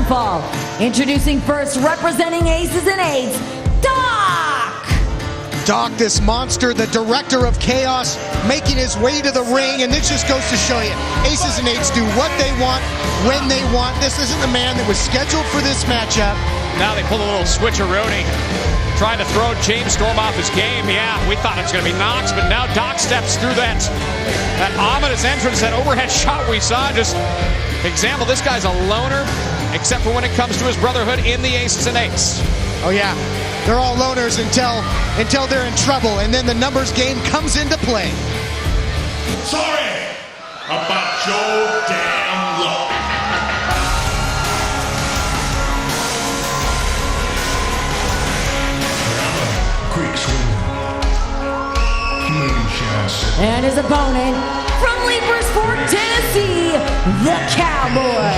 fall. Introducing first, representing Aces and Eights, Doc! Doc, this monster, the director of chaos, making his way to the ring, and this just goes to show you, Aces and Eights do what they want, when they want. This isn't the man that was scheduled for this matchup. Now they pull a little switcheroonie, trying to throw James Storm off his game. Yeah, we thought it was going to be Knox, but now Doc steps through that ominous entrance, that overhead shot we saw. Just example, this guy's a loner, except for when it comes to his brotherhood in the Aces and Eights. Oh yeah, they're all loners until they're in trouble, and then the numbers game comes into play. Sorry about your damn luck. And his opponent, from Leapersburg, Tennessee, the Cowboy,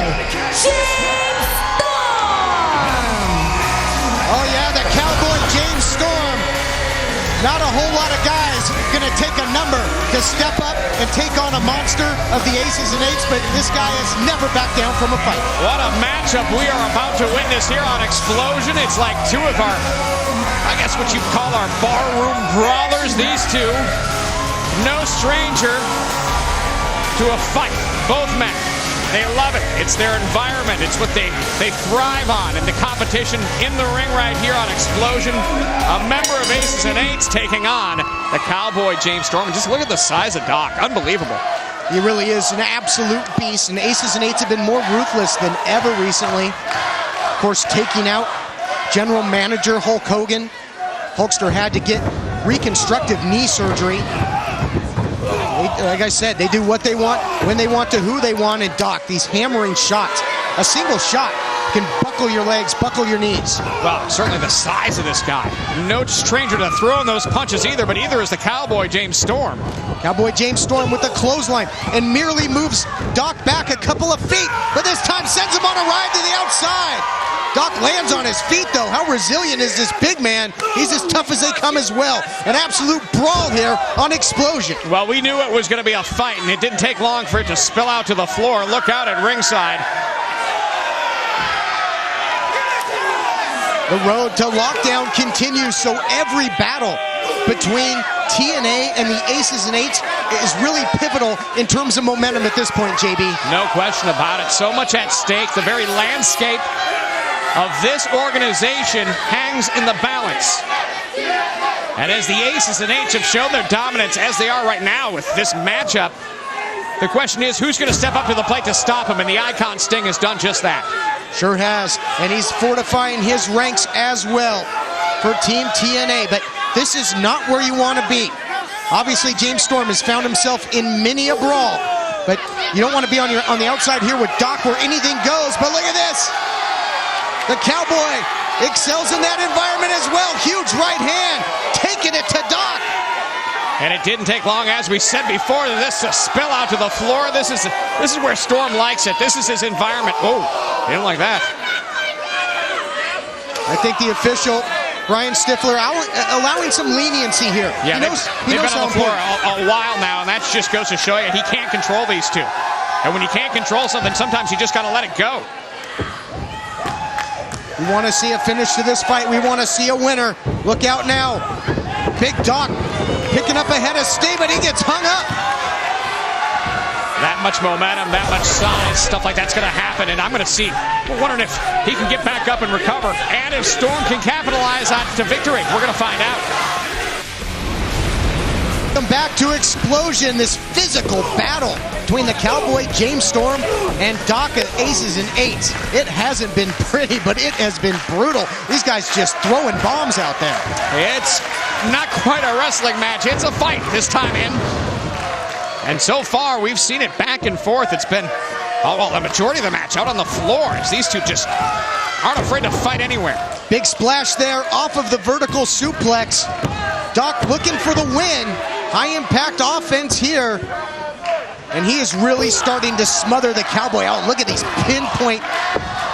James Storm! Oh yeah, the Cowboy James Storm. Not a whole lot of guys gonna take a number to step up and take on a monster of the Aces and Eights, but this guy has never backed down from a fight. What a matchup we are about to witness here on Xplosion. It's like two of our, I guess what you'd call our barroom brawlers, these two. No stranger to a fight. Both men, they love it. It's their environment. It's what they thrive on. And the competition in the ring right here on Xplosion. A member of Aces and Eights taking on the Cowboy James Storm. And just look at the size of Doc. Unbelievable. He really is an absolute beast. And Aces and Eights have been more ruthless than ever recently. Of course, taking out General Manager Hulk Hogan. Hulkster had to get reconstructive knee surgery. Like I said, they do what they want, when they want, to who they want, and Doc, these hammering shots. A single shot can buckle your legs, buckle your knees. Well, certainly the size of this guy. No stranger to throwing those punches either, but either is the Cowboy James Storm. Cowboy James Storm with the clothesline and merely moves Doc back a couple of feet, but this time sends him on a ride to the outside. Doc lands on his feet, though. How resilient is this big man? He's as tough as they come as well. An absolute brawl here on Xplosion. Well, we knew it was going to be a fight, and it didn't take long for it to spill out to the floor. Look out at ringside. The road to lockdown continues, so every battle between TNA and the Aces and Eights is really pivotal in terms of momentum at this point, JB. No question about it. So much at stake. The very landscape of this organization hangs in the balance. And as the Aces and Eights have shown their dominance as they are right now with this matchup, the question is, who's going to step up to the plate to stop him? And the Icon Sting has done just that. Sure has, and he's fortifying his ranks as well for Team TNA, but this is not where you want to be. Obviously, James Storm has found himself in many a brawl, but you don't want to be on the outside here with Doc where anything goes. But look at this. The Cowboy excels in that environment as well. Huge right hand, taking it to Doc. And it didn't take long, as we said before, this to spill out to the floor. This is where Storm likes it. This is his environment. Oh, he didn't like that. I think the official, Brian Stifler, allowing some leniency here. Yeah, he knows been on the floor a while now, and that just goes to show you he can't control these two. And when you can't control something, sometimes you just got to let it go. We want to see a finish to this fight. We want to see a winner. Look out now. Big Doc picking up ahead of Steve, but he gets hung up. That much momentum, that much size, stuff like that's going to happen. And I'm going to see, we're wondering if he can get back up and recover, and if Storm can capitalize on to victory. We're going to find out. Welcome back to Xplosion, this physical battle between the Cowboy James Storm and Doc of Aces and Eights. It hasn't been pretty, but it has been brutal. These guys just throwing bombs out there. It's not quite a wrestling match. It's a fight this time in. And so far, we've seen it back and forth. It's been, oh, well, the majority of the match out on the floor, as these two just aren't afraid to fight anywhere. Big splash there off of the vertical suplex. Doc looking for the win. High impact offense here. And he is really starting to smother the Cowboy. Oh, look at these pinpoint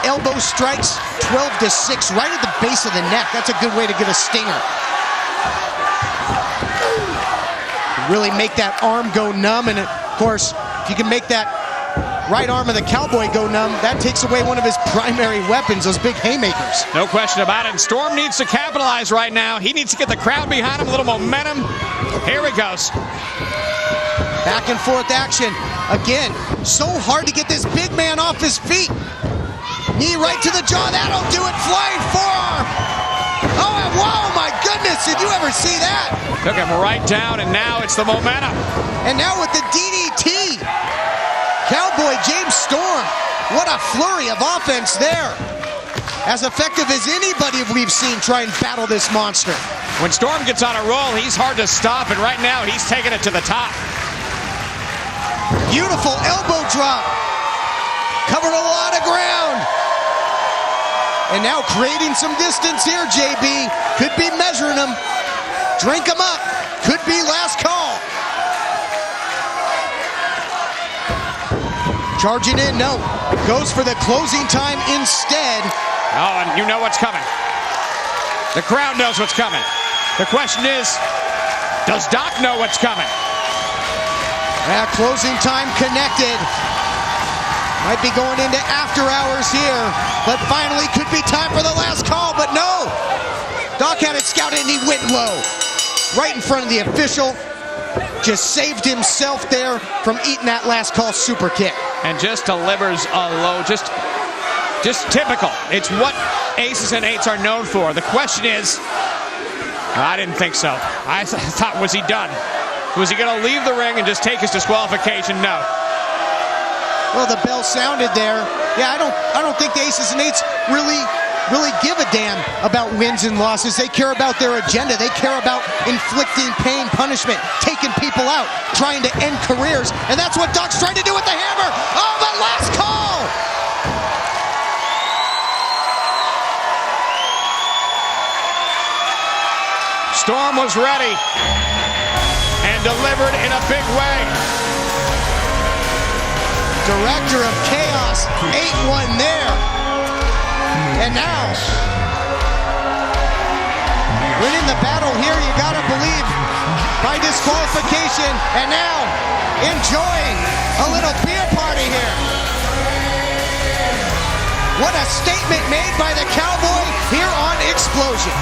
elbow strikes. 12-6 right at the base of the neck. That's a good way to get a stinger. Really make that arm go numb. And of course, if you can make that right arm of the Cowboy go numb, that takes away one of his primary weapons, those big haymakers. No question about it. And Storm needs to capitalize right now. He needs to get the crowd behind him, a little momentum. Here he goes. Back and forth action. Again, so hard to get this big man off his feet. Knee right to the jaw, that'll do it. Flying forearm. Oh, and wow, my goodness, did you ever see that? Took him right down, and now it's the momentum. And now with the DDT. Cowboy James Storm, what a flurry of offense there. As effective as anybody we've seen try and battle this monster. When Storm gets on a roll, he's hard to stop, and right now he's taking it to the top. Beautiful elbow drop. Covered a lot of ground. And now creating some distance here, JB. Could be measuring him. Drink him up. Could be last call. Charging in, no. Goes for the closing time instead. Oh, and you know what's coming. The crowd knows what's coming. The question is, does Doc know what's coming? Yeah, closing time connected. Might be going into after hours here, but finally could be time for the last call, but no. Doc had it scouted and he went low. Right in front of the official. Just saved himself there from eating that last call super kick. And just delivers a low, just typical. It's what aces and eights are known for. The question is, I didn't think so. I thought, was he done? Was he going to leave the ring and just take his disqualification? No. Well, the bell sounded there. Yeah, I don't think the aces and eights really give a damn about wins and losses. They care about their agenda. They care about inflicting pain, punishment, taking people out, trying to end careers. And that's what Doc's trying to do with the hammer. Oh, the last call! Storm was ready and delivered in a big way. Director of Chaos, 8-1 there. And now, winning the battle here, you gotta believe, by disqualification. And now, enjoying a little beer party here. What a statement made by the Cowboy here on Xplosion.